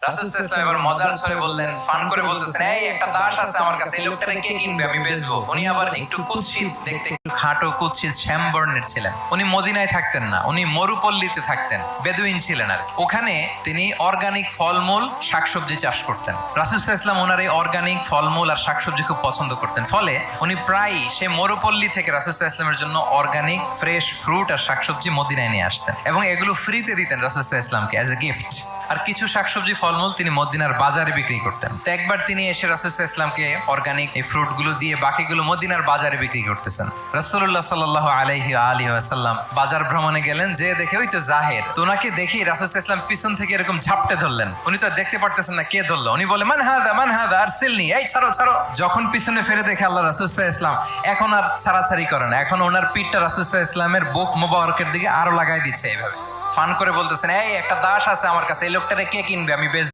রাসূল সাল্লাল্লাহু আলাইহি ওয়াসাল্লাম এবার মজার ছলে বললেন, ফান করে বলতেছেন, এই একটা দাস আছে আমার কাছে, এই লোকটারে কে কিনবে, আমি বেচবো। উনি আবার একটু কুৎসিত দেখতে, একটু খাটো কুৎসিত শ্যামবর্ণের ছিলেন। উনি মদিনায় থাকতেন না, উনি মরুপল্লীতে থাকতেন, বেদুইন ছিলেন আর ওখানে তিনি অর্গানিক ফলমূল শাকসবজি চাষ করতেন। রাসূল সাল্লাল্লাহু আলাইহি ওয়াসাল্লাম ওনার এই অর্গানিক ফলমূল আর শাকসবজি খুব পছন্দ করতেন, ফলে উনি প্রায় সে মরুপল্লী থেকে রাসূল সাল্লাল্লাহু আলাইহি ওয়াসাল্লামের জন্য অর্গানিক ফ্রেশ ফ্রুট আর শাকসবজি মদিনায় নিয়ে আসতেন এবং এগুলো ফ্রিতে দিতেন রাসূল সাল্লাল্লাহু আলাইহি ওয়াসাল্লামকে অ্যাজ এ গিফট। আর কিছু শাকসবজি ফলমূল তিনি মদিনার বাজারে বিক্রি করতেন। তো একবার তিনি এসে রাসূল সাল্লাল্লাহু আলাইহি ওয়াসাল্লামকে অর্গানিক এই ফ্রুটগুলো দিয়ে বাকিগুলো মদিনার বাজারে বিক্রি করতেছেন। রাসূলুল্লাহ সাল্লাল্লাহু আলাইহি ওয়াসাল্লাম বাজার ভ্রমণে গেলেন, যে দেখে ওই তো জাহের, তো ওনাকে দেখি রাসূল সাল্লাল্লাহু আলাইহি ওয়াসাল্লাম পিছন থেকে এরকম ঝাপটে ধরলেন। উনি তো দেখতে পারতেছেন না কে ধরলো, উনি বলে মান হাদা আরসিলনি, এই ছাড়ো ছাড়ো। যখন পিছনে ফিরে দেখে আল্লাহ রাসূল সাল্লাল্লাহু আলাইহি ওয়াসাল্লাম এখন আর ছাড়াছাড়ি করে না, এখন ওনার পিঠটা রাসূল সাল্লাল্লাহু আলাইহি ওয়াসাল্লামের বুক মোবারকের দিকে আরো লাগাই দিচ্ছে এইভাবে। ফান করে বলতেছেন, এই একটা দাস আছে আমার কাছে, এই লোকটারে কে কিনবে, আমি বেচবো।